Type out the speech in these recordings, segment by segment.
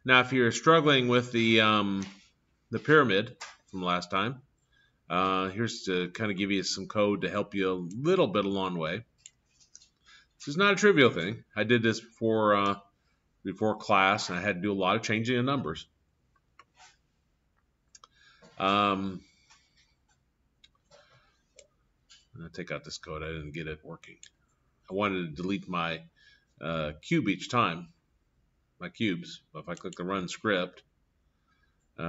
Now, if you're struggling with the pyramid from last time, here's to kind of give you some code to help you a little bit along the way. This is not a trivial thing. I did this before class, and I had to do a lot of changing of numbers. I'm gonna take out this code. I didn't get it working. I wanted to delete my cube each time, my cubes. But if I click the run script, if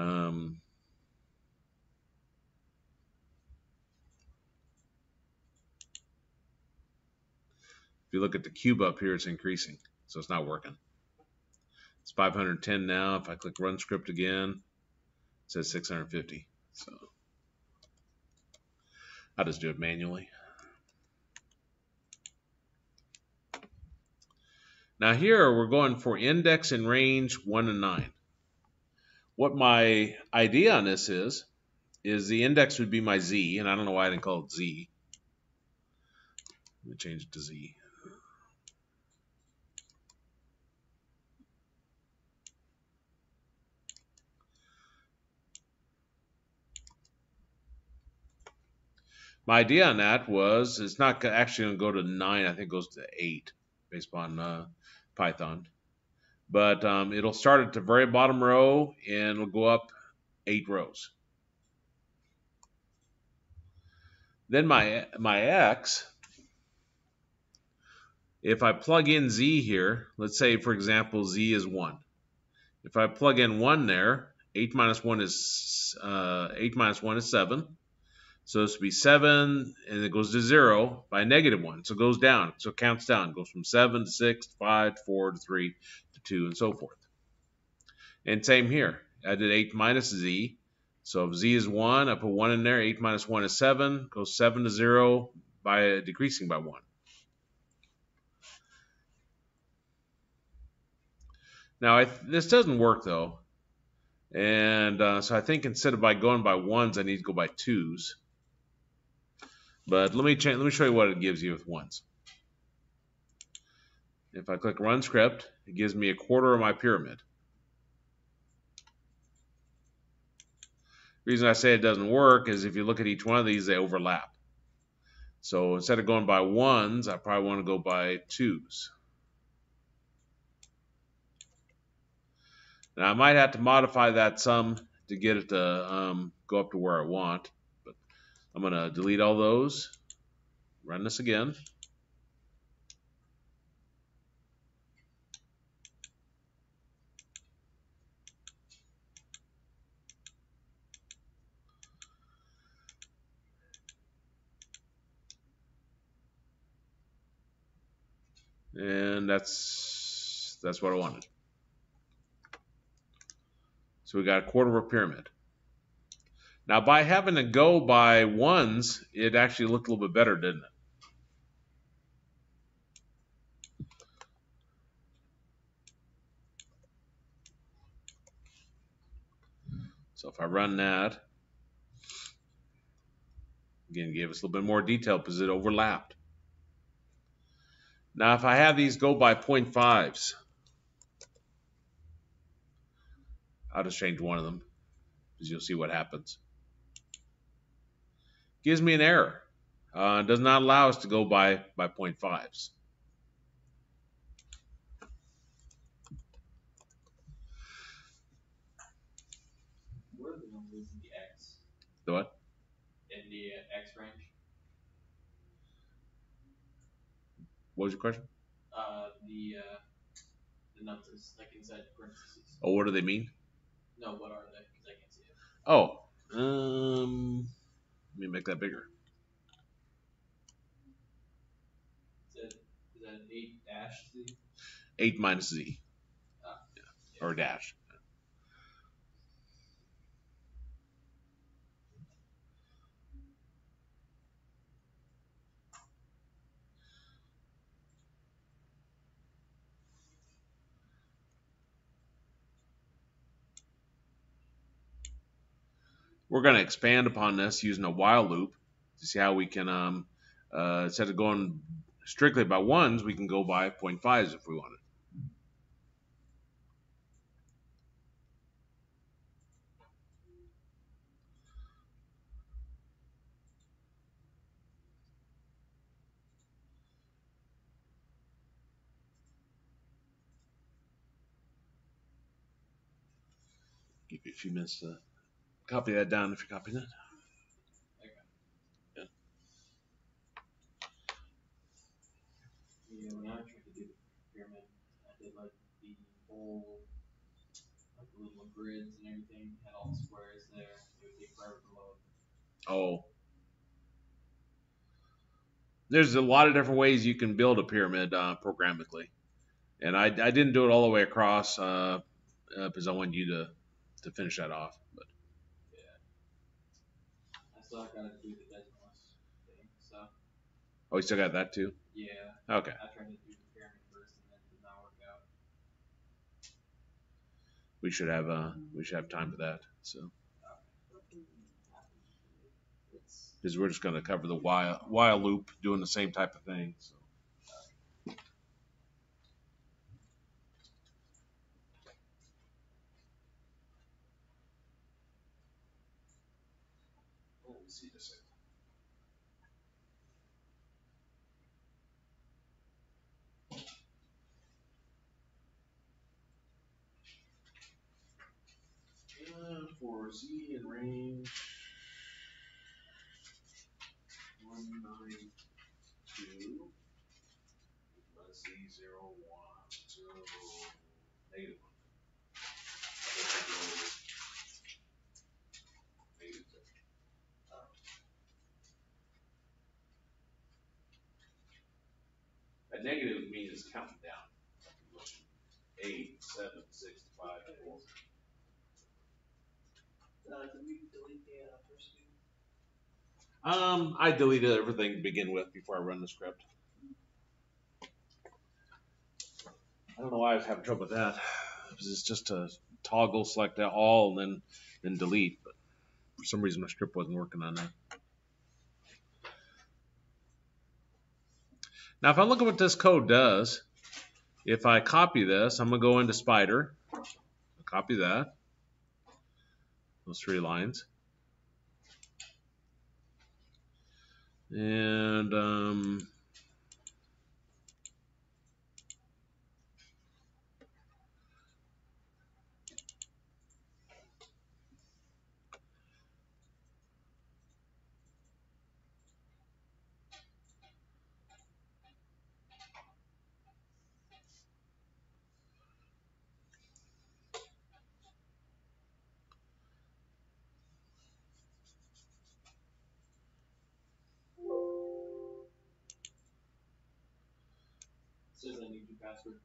you look at the cube up here, it's increasing, so it's not working. It's 510 now. If I click run script again, it says 650. So I'll just do it manually. Now here we're going for index and range 1 and 9. What my idea on this is the index would be my z, and I don't know why I didn't call it z. Let me change it to z. My idea on that was it's not actually going to go to 9. I think it goes to 8 based upon Python. But it'll start at the very bottom row, and it'll go up 8 rows. Then my x, if I plug in z here, let's say, for example, z is 1. If I plug in 1 there, 8 minus 1 is 7. So this would be 7, and it goes to 0 by -1. So it goes down. So it counts down. It goes from 7 to 6 to 5 to 4 to 3 to 2, and so forth. And same here. I did 8 minus z. So if z is 1, I put 1 in there. 8 minus 1 is 7. Goes 7 to 0 by decreasing by 1. Now, this doesn't work, though. And so I think instead of going by 1s, I need to go by 2s. But let me show you what it gives you with 1s. If I click Run Script, it gives me a quarter of my pyramid. The reason I say it doesn't work is if you look at each one of these, they overlap. So instead of going by 1s, I probably want to go by 2s. Now, I might have to modify that some to get it to go up to where I want. But I'm going to delete all those, run this again. And that's what I wanted. So we got a quarter of a pyramid. Now, by having to go by 1s, it actually looked a little bit better, didn't it? So if I run that, again, it gave us a little bit more detail because it overlapped. Now, if I have these go by 0.5s, I'll just change one of them, because you'll see what happens. Gives me an error. It does not allow us to go by 0.5s. What are the numbers in the x? The what? In the x range? What was your question? The numbers, like inside parentheses. Oh, what do they mean? No, what are they? Because I can't see it. Oh, let me make that bigger. Is that 8 dash z? 8 minus z. Yeah. Or dash. We're going to expand upon this using a while loop to see how we can, instead of going strictly by 1s, we can go by 0.5s if we wanted. Give you a few minutes to copy that down if you're copying it. Okay. Yeah. Yeah, when I tried to do the pyramid, I did like the whole, like the little grids and everything, had all the squares there. It would take forever to load. Oh. There's a lot of different ways you can build a pyramid programmatically. And I didn't do it all the way across because I wanted you to finish that off. But Yeah. I still gotta do the decimalist thing, so oh, you still got that too? yeah. Okay. I tried to do the pyramid first and then it did not work out. We should have time for that. So It's because we're just going to cover the while loop, doing the same type of thing. So. Let me see this. For Z and range 192 plus Z01 negative 1. Negative 2. A negative means it's counting down. 8, 7, 6, 5, 4. did we delete the first two? I deleted everything to begin with before I run the script. I don't know why I was having trouble with that. It's just a toggle, select all, and then delete. But for some reason, my script wasn't working on that. Now, if I look at what this code does, if I copy this, I'm going to go into Spider, copy that, those 3 lines, and It says I need your password.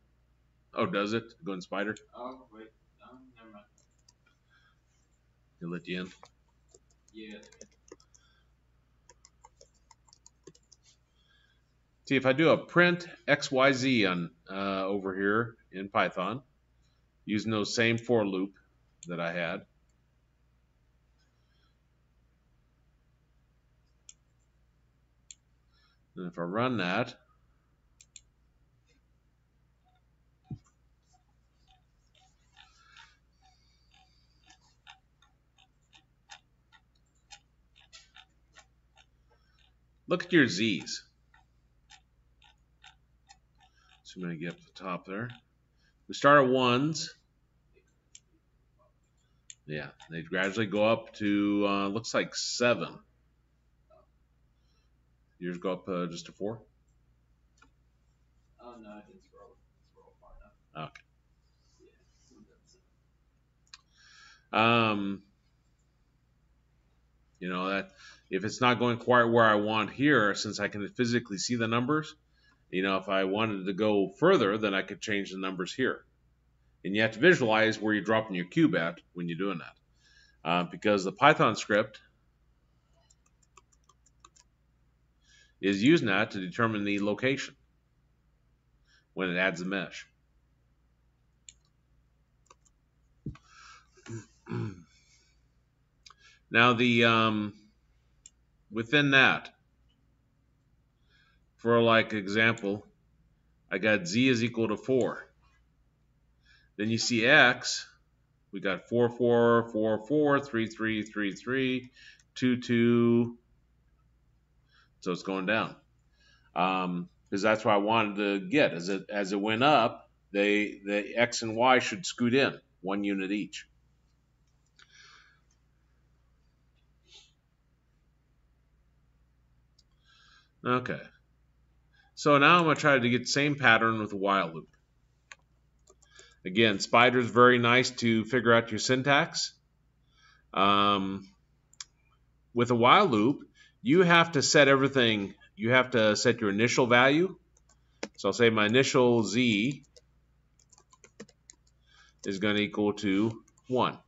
oh, does it? Go in Spider? Oh wait, no, never mind. It'll let you in. Yeah. See, if I do a print XYZ on over here in Python, using those same for loop that I had, and if I run that, look at your Z's. So I'm going to get up to the top there. We start at 1s. Yeah, they gradually go up to, looks like 7. Yours go up just to 4? Oh no, I didn't scroll far enough. Okay. Yeah. You know, that if it's not going quite where I want here, since I can physically see the numbers, you know, if I wanted to go further, then I could change the numbers here. And you have to visualize where you're dropping your cube at when you're doing that. Because the Python script is using that to determine the location when it adds the mesh. Now the within that, for like example, I got z is equal to 4. Then you see x, we got 4, 4, 4, 4, 3, 3, 3, 3, 2, 2. So it's going down. Because that's what I wanted to get. As it went up, the x and y should scoot in 1 unit each. Okay. So now I'm going to try to get the same pattern with a while loop. Again, spider is very nice to figure out your syntax. With a while loop, you have to set everything. You have to set your initial value. So I'll say my initial z is going to equal to 1.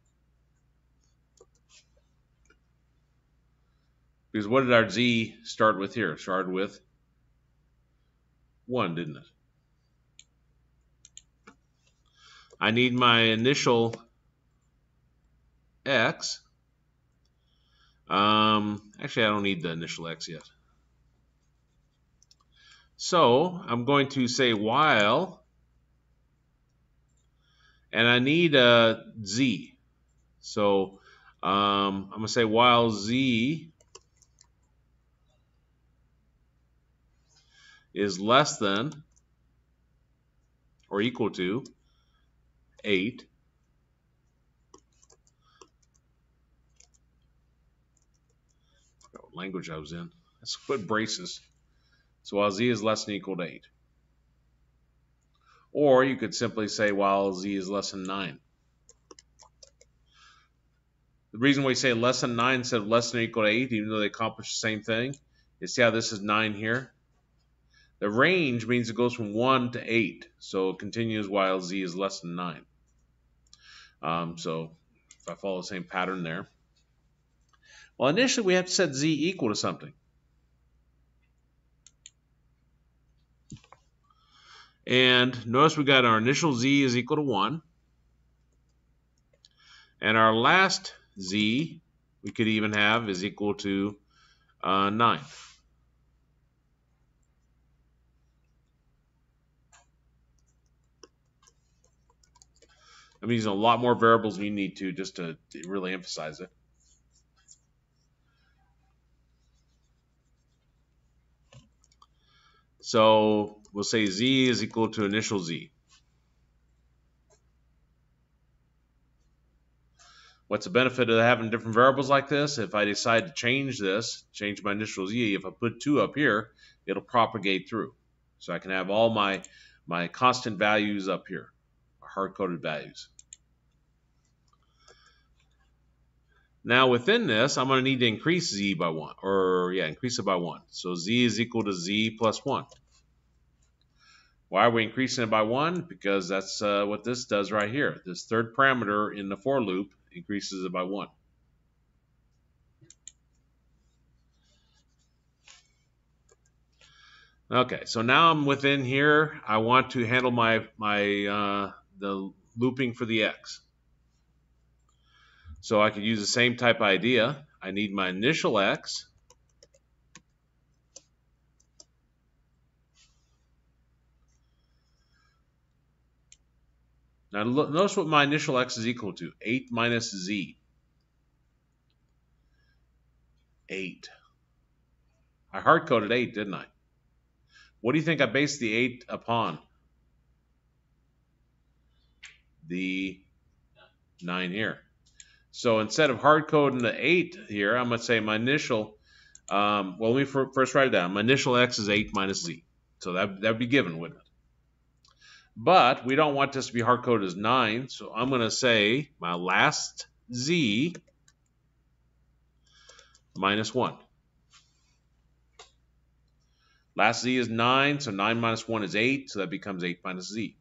Because what did our z start with here? It started with 1, didn't it? I need my initial x. Actually, I don't need the initial x yet. So I'm going to say while, and I need a z. So I'm going to say while z is less than or equal to 8. What language I was in. Let's put braces. So while z is less than or equal to 8. Or you could simply say while z is less than 9. The reason we say less than 9 instead of less than or equal to 8, even though they accomplish the same thing, is see how this is 9 here? The range means it goes from 1 to 8. So it continues while z is less than 9. So if I follow the same pattern there. Well, initially we have to set z equal to something. And notice we got our initial z is equal to 1. And our last z we could even have is equal to 9. I'm using a lot more variables than you need to just to really emphasize it. So we'll say z is equal to initial z. What's the benefit of having different variables like this? If I decide to change this, change my initial z, if I put 2 up here, it'll propagate through. So I can have all my constant values up here, hard-coded values. Now within this, I'm going to need to increase z by 1, or increase it by 1. So z is equal to z plus 1. Why are we increasing it by 1? Because that's what this does right here. This third parameter in the for loop increases it by 1. Okay, so now I'm within here. I want to handle the looping for the x. So I could use the same type idea. I need my initial x. Now notice what my initial x is equal to. 8 minus z. 8. I hard-coded 8, didn't I? What do you think I based the 8 upon? The 9 here. So instead of hard-coding the 8 here, I'm going to say my initial, well, let me first write it down. My initial x is 8 minus z. So that would be given, wouldn't it? But we don't want this to be hard-coded as 9, so I'm going to say my last z minus 1. Last z is 9, so 9 minus 1 is 8, so that becomes 8 minus z.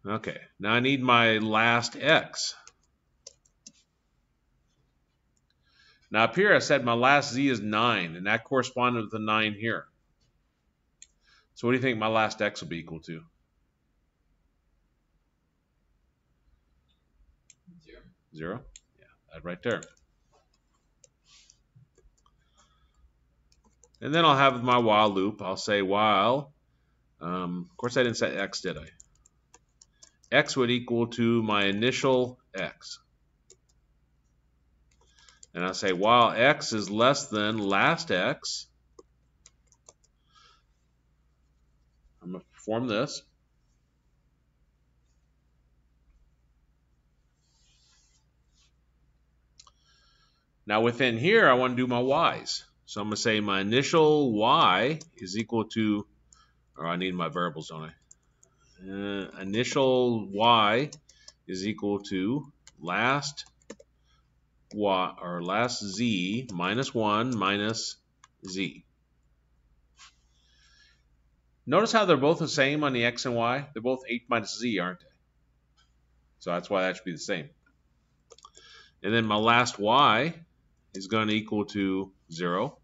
Okay, now I need my last x. Now up here I said my last z is 9, and that corresponded with the 9 here. So what do you think my last x will be equal to? 0. 0? Yeah, that right there. And then I'll have my while loop. I'll say while, of course I didn't set x, did I? X would equal to my initial x. And I'll say while x is less than last x, I'm going to perform this. Now within here, I want to do my y's. So I'm going to say my initial y is equal to, or I need my variables, don't I? Initial y is equal to last y, or last z minus 1 minus z. Notice how they're both the same on the x and y? They're both 8 minus z, aren't they? So that's why that should be the same. And then my last y is going to equal to 0.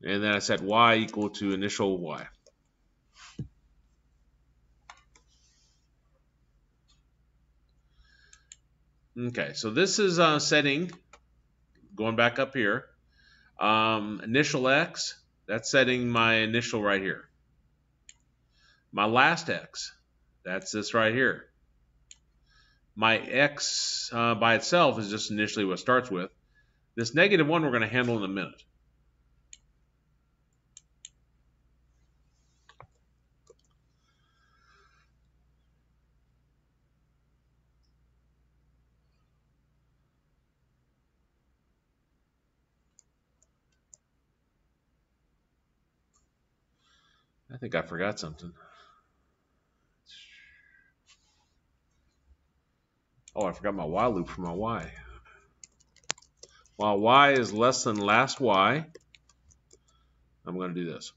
And then I set y equal to initial y. Okay, so this is setting, going back up here, initial x, that's setting my initial right here. My last x, that's this right here. My x by itself is just initially what it starts with. This negative 1 we're going to handle in a minute. I think I forgot something. Oh, I forgot my while loop for my y. While y is less than last y, I'm going to do this.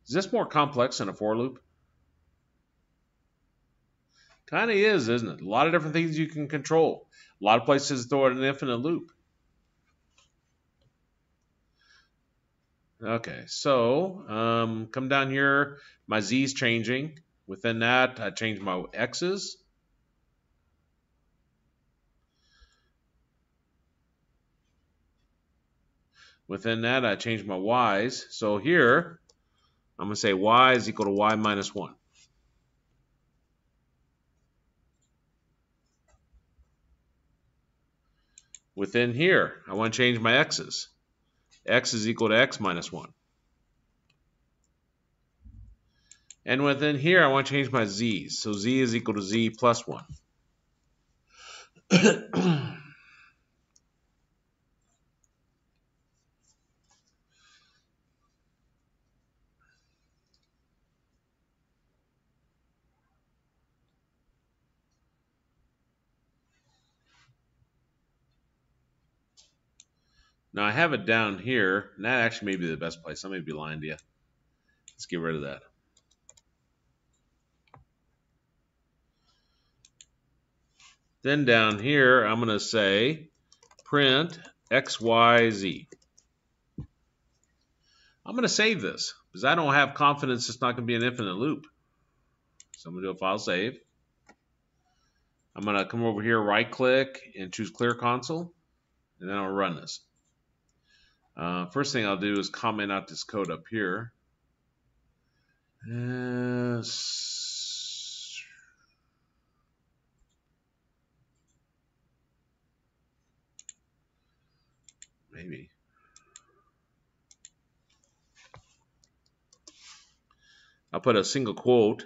Is this more complex than a for loop? Kind of is, isn't it? A lot of different things you can control. A lot of places throw it in an infinite loop. Okay, so come down here. My z's changing. Within that, I change my x's. Within that, I change my y's. So here, I'm going to say y is equal to y minus 1. Within here, I want to change my x's. X is equal to x minus 1. And within here, I want to change my z's. So z is equal to z plus 1. Now I have it down here, and that actually may be the best place. I may be lying to you. Let's get rid of that. Then down here, I'm going to say print x, y, z. I'm going to save this because I don't have confidence it's not going to be an infinite loop. So I'm going to do a file save. I'm going to come over here, right click, and choose clear console, and then I'll run this. First thing I'll do is comment out this code up here. Maybe. I'll put a single quote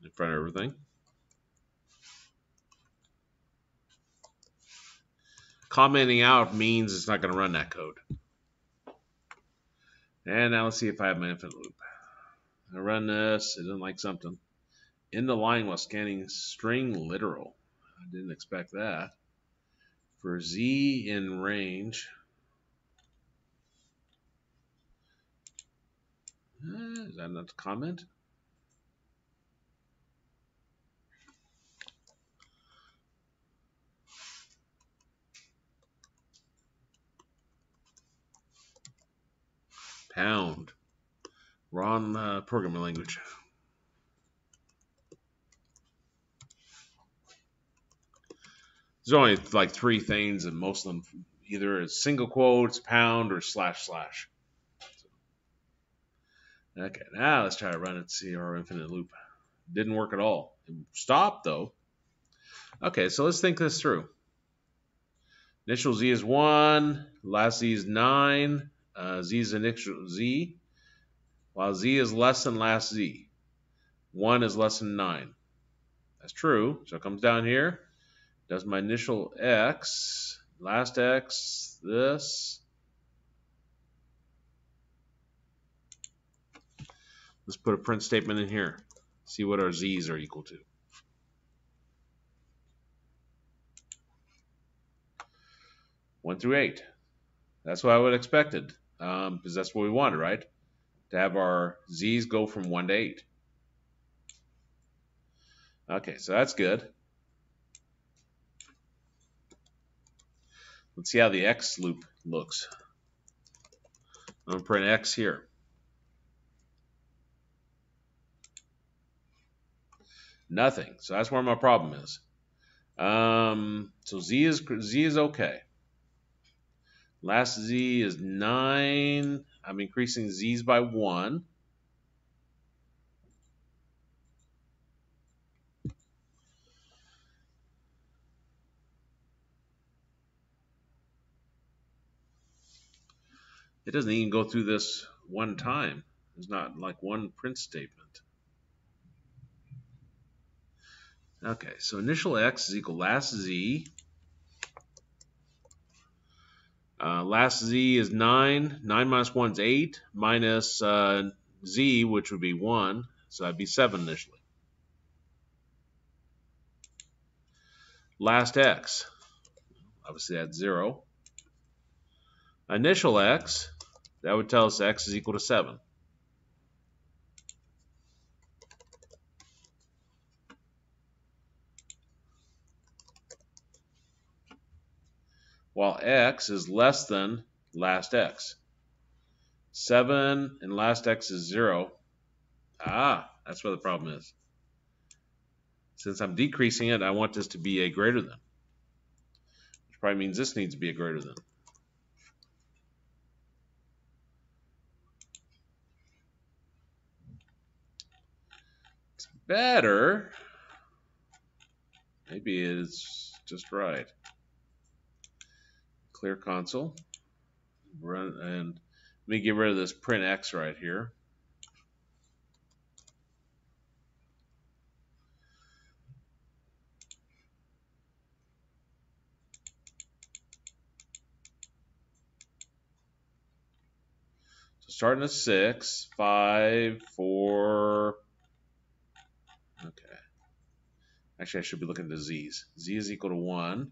in front of everything. Commenting out means it's not going to run that code. And now let's see if I have my infinite loop. I run this, it doesn't like something. In the line while scanning string literal. I didn't expect that. For z in range. Is that not the comment? Pound. Wrong programming language. There's only like 3 things, and most of them either is single quotes, pound, or slash slash. Okay, now let's try to run it, see our infinite loop. Didn't work at all. It stopped though. Okay, so let's think this through. Initial z is 1, last z is 9, z is initial z, while z is less than last z. 1 is less than 9. That's true. So it comes down here, does my initial x, last x, this. Let's put a print statement in here. See what our z's are equal to. 1 through 8. That's what I would have expected, because that's what we wanted, right? To have our z's go from 1 to 8. Okay, so that's good. Let's see how the x loop looks. I'm going to print x here. Nothing. So that's where my problem is. So z is okay. Last z is 9. I'm increasing z's by 1. It doesn't even go through this one time. There's not like one print statement. Okay, so initial x is equal to last z. Last z is 9. 9 minus 1 is 8. Minus z, which would be 1. So that'd be 7 initially. Last x. Obviously that's 0. Initial x, that would tell us x is equal to 7. While x is less than last x. 7 and last x is 0. Ah, that's where the problem is. Since I'm decreasing it, I want this to be a greater than. Which probably means this needs to be a greater than. It's better. Maybe it's just right. Clear console. Run, and let me get rid of this print x right here. So starting at 6, 5, 4. Okay. Actually, I should be looking at the z's. Z is equal to 1.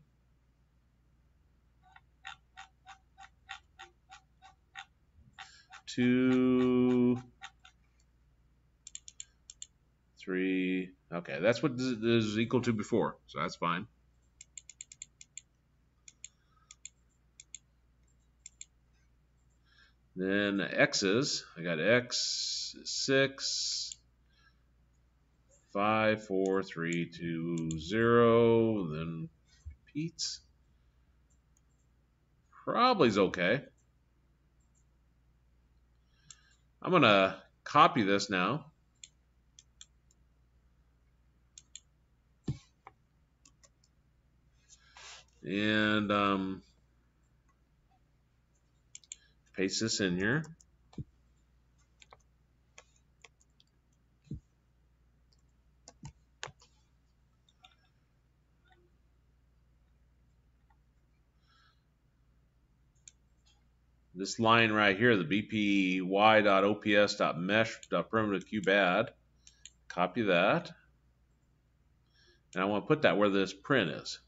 Two, 3. Okay, that's what this is equal to before, so that's fine. Then x's, I got x 6, 5, 4, 3, 2, 0. Then repeats. Probably is okay. I'm gonna copy this now. And paste this in here. This line right here, the bpy.ops.mesh.perimetercube.add. Copy that. And I want to put that where this print is.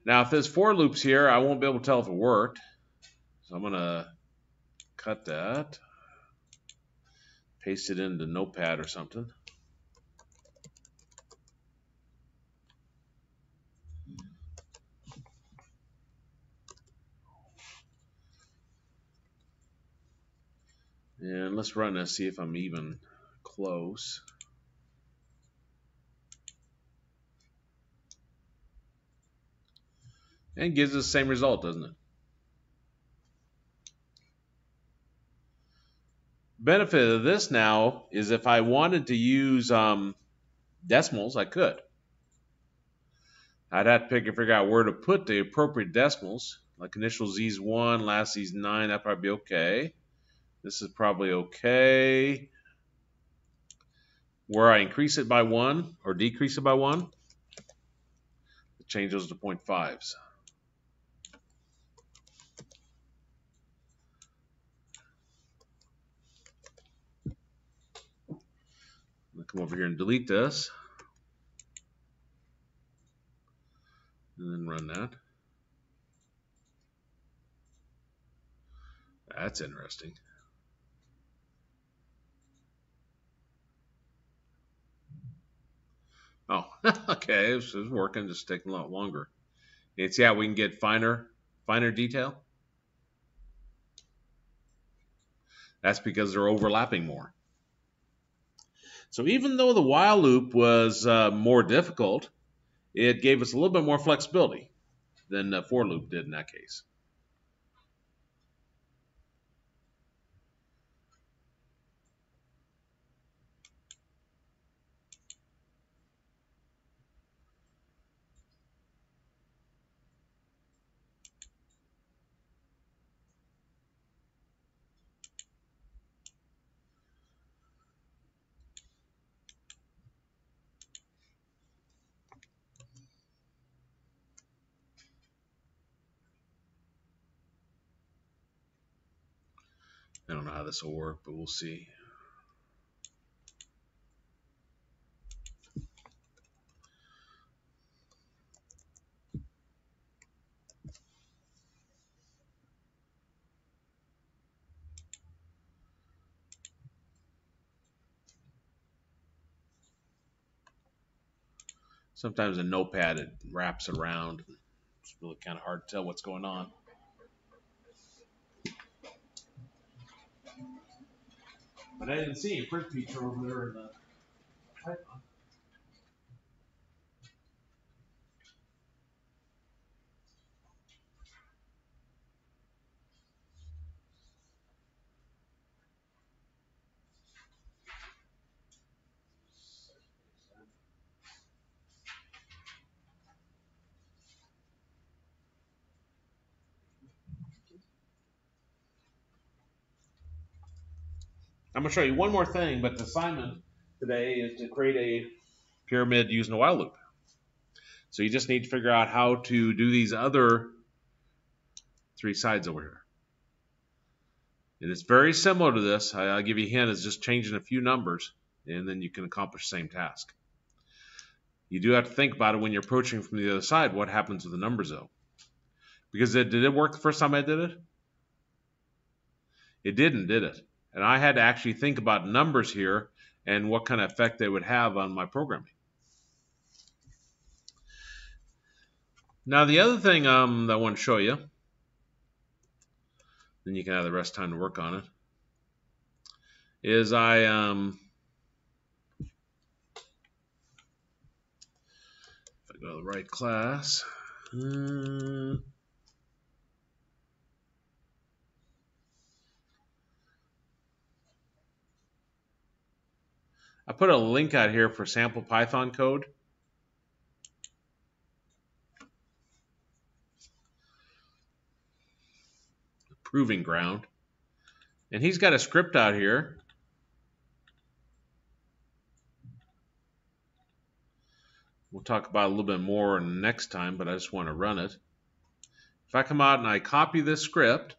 Now, if there's for loops here, I won't be able to tell if it worked. So I'm going to cut that, paste it into Notepad or something. And let's run this, see if I'm even close. And gives us the same result, doesn't it? benefit of this now is if I wanted to use decimals, I could. I'd have to figure out where to put the appropriate decimals. Like initial z's 1, last z's 9, that'd probably be okay. This is probably okay. Where I increase it by 1 or decrease it by 1, change those to 0.5s. I'm going to come over here and delete this. And then run that. That's interesting. Oh, okay, it's working, just taking a lot longer. And see how we can get finer detail? That's because they're overlapping more. So even though the while loop was more difficult, it gave us a little bit more flexibility than the for loop did in that case. I don't know how this will work, but we'll see. Sometimes a notepad, it wraps around. It's really kind of hard to tell what's going on. But I didn't see a print feature over there in the Python. I'm going to show you one more thing, but the assignment today is to create a pyramid using a while loop. So you just need to figure out how to do these other 3 sides over here. And it's very similar to this. I'll give you a hint, it's just changing a few numbers, and then you can accomplish the same task. You do have to think about it when you're approaching from the other side, what happens with the numbers though. Because did it work the first time I did it? It didn't, did it? And I had to actually think about numbers here and what kind of effect they would have on my programming. Now the other thing that I want to show you, then you can have the rest of the time to work on it, is if I go to the right class, I put a link out here for sample Python code. Proving ground. And he's got a script out here. We'll talk about it a little bit more next time, but I just want to run it. If I come out and I copy this script,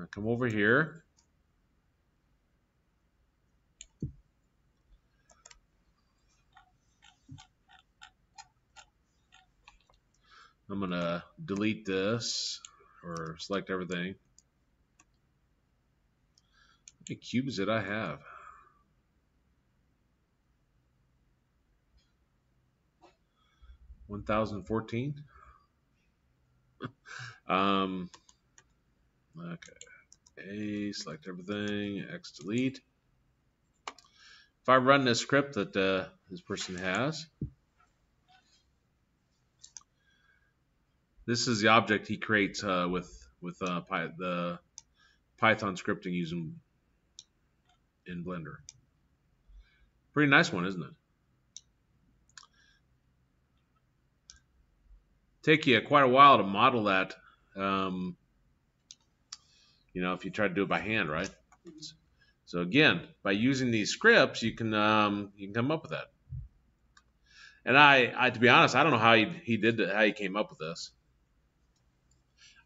I come over here. I'm going to delete this or select everything. How many cubes did I have? $1,014. Okay. A, select everything, X delete. If I run this script that this person has, this is the object he creates with the Python scripting using in Blender. Pretty nice one, isn't it? Take you quite a while to model that. If you try to do it by hand, right? So again, by using these scripts, you can come up with that. And I to be honest, I don't know how he did that, how he came up with this.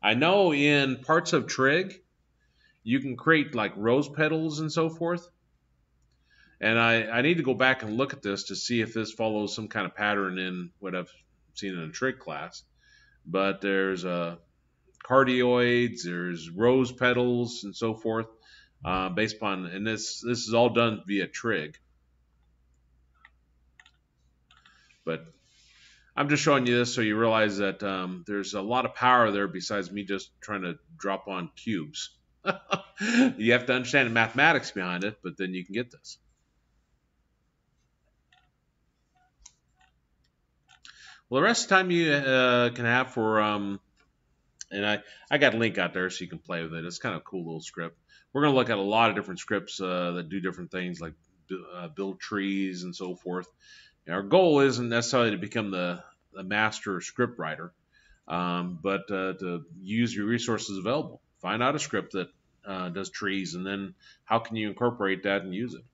I know in parts of Trig, you can create like rose petals and so forth. And I need to go back and look at this to see if this follows some kind of pattern in what I've seen in a Trig class. But there's cardioids, there's rose petals, and so forth, based upon, and this is all done via Trig. But I'm just showing you this so you realize that there's a lot of power there besides me just trying to drop on cubes. You have to understand the mathematics behind it, but then you can get this. Well, the rest of the time you can have for, and I got a link out there so you can play with it. It's kind of a cool little script. We're going to look at a lot of different scripts that do different things, like build trees and so forth. Our goal isn't necessarily to become the master script writer, but to use your resources available. Find out a script that does trees, and then how can you incorporate that and use it.